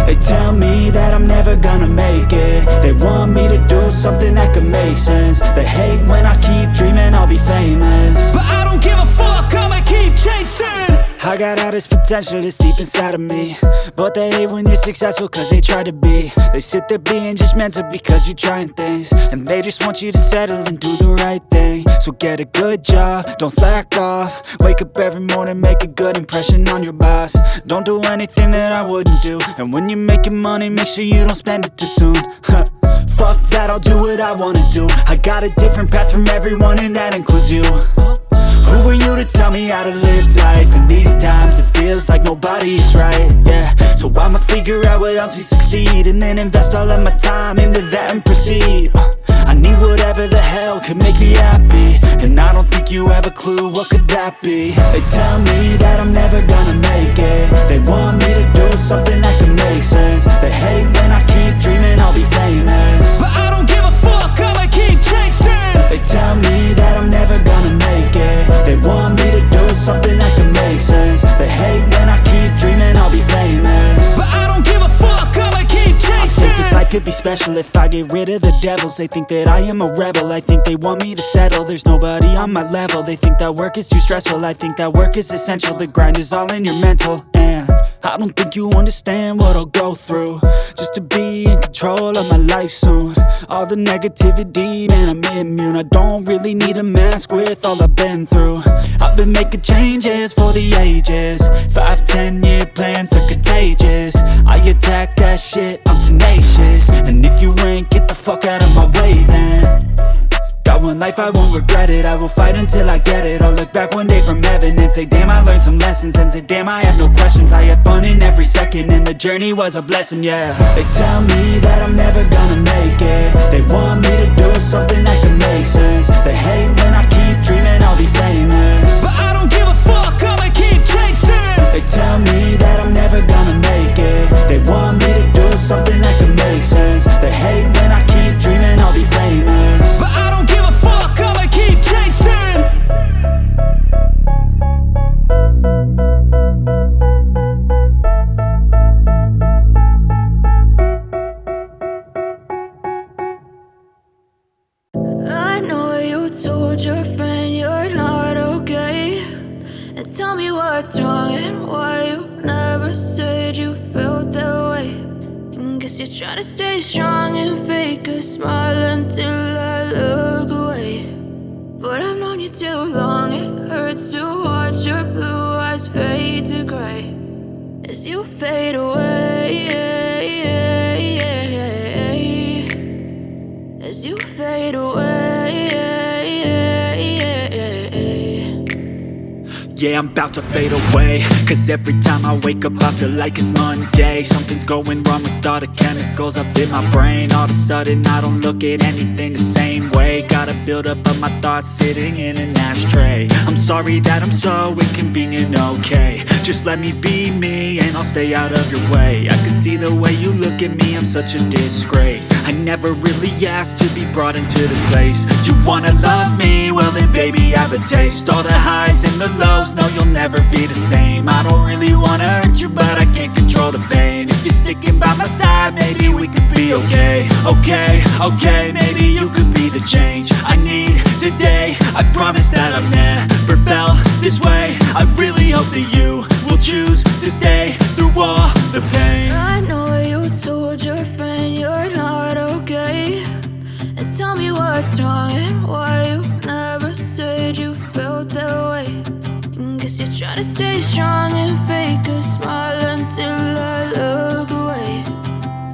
They tell me that I'm never gonna make it. They want me to do something that could make sense. They hate when I keep dreaming I'll be famous, but I don't give a fuck, I'ma keep chasing. I got all this potential that's deep inside of me, but they hate when you're successful cause they try to be. They sit there being judgmental because you're trying things, and they just want you to settle and do the right thing. So get a good job, don't slack off. Wake up every morning, make a good impression on your boss. Don't do anything that I wouldn't do, and when you're making money, make sure you don't spend it too soon. Fuck that, I'll do what I wanna do. I got a different path from everyone, and that includes you. Who are you to tell me how to live life? In these times it feels like nobody is right, yeah. So I'ma figure out what else we succeed, and then invest all of my time into that and proceed. I need whatever the hell could make me happy, and I don't think you have a clue what could that be. They tell me that I'm never gonna make it. They want me to do something that could make sense. They hate when I keep dreaming I'll be famous, but I don't give a fuck, I'ma keep chasing. They tell me that I'm never gonna make it. They want me to do something that can make sense. They hate when I keep dreaming I'll be famous, but I don't give a fuck, I'ma keep chasing. I think this life could be special if I get rid of the devils. They think that I am a rebel, I think they want me to settle. There's nobody on my level. They think that work is too stressful, I think that work is essential. The grind is all in your mental, and I don't think you understand what I'll go through just to be in control of my life soon. All the negativity, man, I'm immune. I don't really need a mask with all I've been through. I've been making changes for the ages. 5-10 year plans are contagious. I attack that shit, I'm tenacious. And if you ain't, get the fuck out of my way then. Got one life, I won't regret it. I will fight until I get it. I'll look back one day from heaven and say, damn, I learned some lessons. And say, damn, I had no questions. I had fun in every second, and the journey was a blessing, yeah. They tell me that I'm never gonna make it. They want me to do something that can make sense. They hate when I keep dreaming I'll be famous, but I don't give a fuck, I'ma keep chasing. They tell me that I'm never gonna make it. They want me to do something that can make sense. They hate when I keep dreaming I'll be famous, but I don't give a fuck, I'ma keep chasing. I know you told your friend you're not okay, and tell me what's wrong and why you never said you felt that way. And guess you're trying to stay strong and fake a smile until I look away. But I've known you too long, it hurts to watch your blue eyes fade to gray as you fade away, as you fade away. Yeah, I'm about to fade away, cause every time I wake up I feel like it's Monday. Something's going wrong with all the chemicals up in my brain. All of a sudden I don't look at anything the same way. Got a buildup of my thoughts sitting in an ashtray. I'm sorry that I'm so inconvenient, okay. Just let me be me and I'll stay out of your way. I can see the way you look at me, I'm such a disgrace. I never really asked to be brought into this place. You wanna love me? Well then baby I have a taste. All the highs and the lows, no you'll never be the same. I don't really wanna hurt you but I can't control the pain. If you're sticking by my side maybe we could be okay. Okay, maybe you could be the change I need today. I promise that I've never felt this way. I really hope that you will choose to stay through all the pain. I know you told your friend you're not okay, and tell me what's wrong and why you never said you felt that way. And guess you're trying to stay strong and fake a smile until I look away.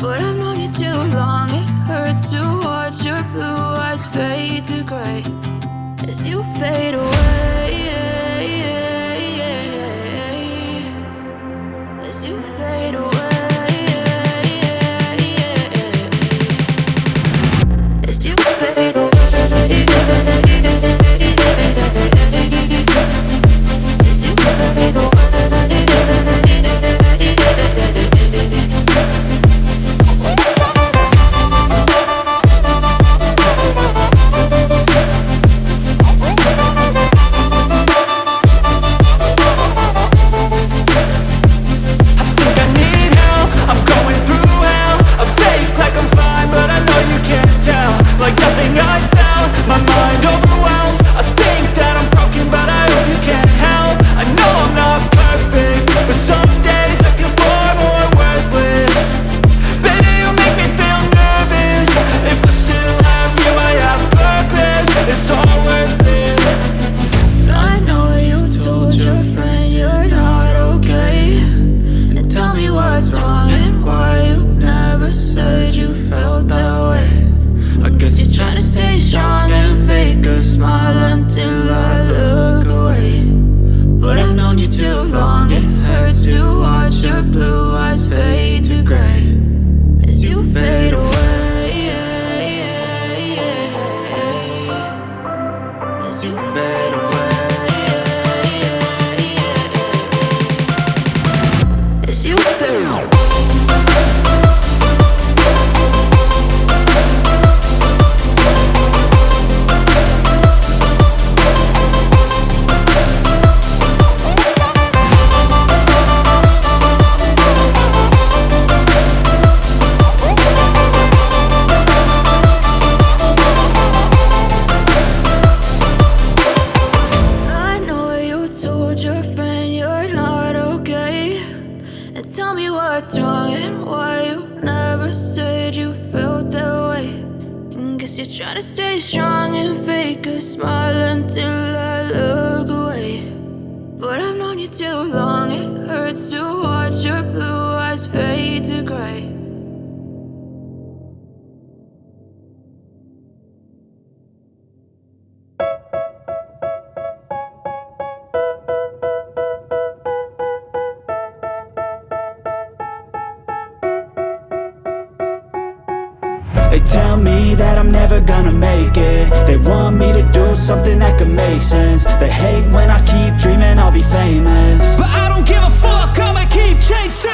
But I've known you too long, it hurts to watch your blue eyes fade to gray as you fade away, as you fade away, as you fade away, as you fade away. Guess you're trying to stay strong and fake a smile until I look away. But I've known you too long, it hurts to watch your blue eyes fade to gray. They tell me that I'm never gonna make it. They want me to do something that could make sense. They hate when I keep dreaming I'll be famous, but I don't give a fuck, I'ma keep chasing.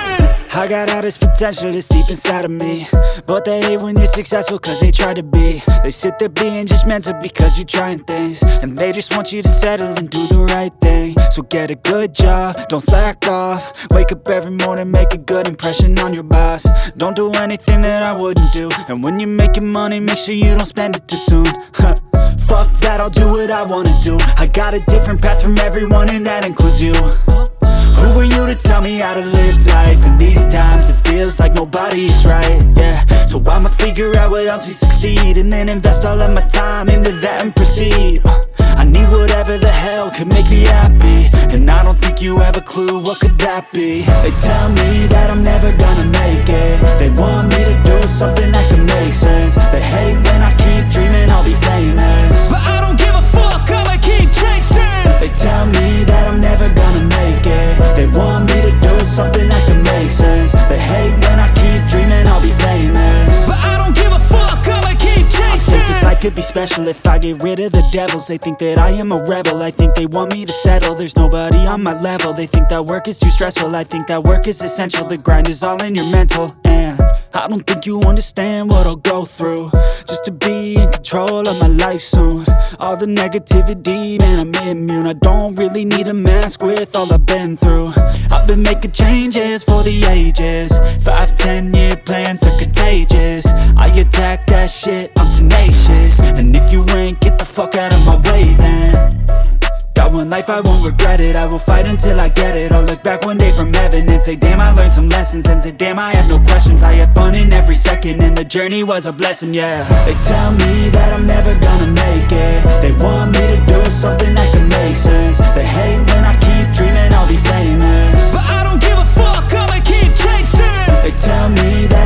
I got all this potential that's deep inside of me, but they hate when you're successful cause they try to be. They sit there being judgmental because you're trying things, and they just want you to settle and do the right thing. So get a good job, don't slack off. Wake up every morning, make a good impression on your boss. Don't do anything that I wouldn't do, and when you're making money, make sure you don't spend it too soon. Fuck that, I'll do what I wanna do. I got a different path from everyone, and that includes you. Who are you to tell me how to live life? In these times it feels like nobody's right, yeah. So I'ma figure out what else we succeed, and then invest all of my time into that and proceed. I need whatever the hell could make me happy, and I don't think you have a clue what could that be. They tell me that I'm never gonna make it. They want me to do something that could make sense. They hate when I keep dreaming I'll be famous, but I don't give a fuck, I'ma keep chasing. They tell me that I'm never gonna make it. They want me to do something that can make sense. They hate when I keep dreaming I'll be famous, but I don't give a fuck, I'ma keep chasing. I think this life could be special if I get rid of the devils. They think that I am a rebel, I think they want me to settle. There's nobody on my level, they think that work is too stressful. I think that work is essential, the grind is all in your mental. And I don't think you understand what I'll go through just to be in control of my life soon. All the negativity, man, I'm immune. I don't really need a mask with all I've been through. I've been making changes for the ages. 5-10 year plans are contagious. I attack that shit, I'm tenacious. And if you ain't, get the fuck out of my way then. Got one life, I won't regret it. I will fight until I get it. I'll look back one day from heaven and say damn, I learned some lessons. And say damn, I have no questions. I had fun in every second, and the journey was a blessing, yeah. They tell me that I'm never gonna make it. They want me to do something that can make sense. They hate when I keep dreaming I'll be famous, but I don't give a fuck, I'ma keep chasing. They tell me that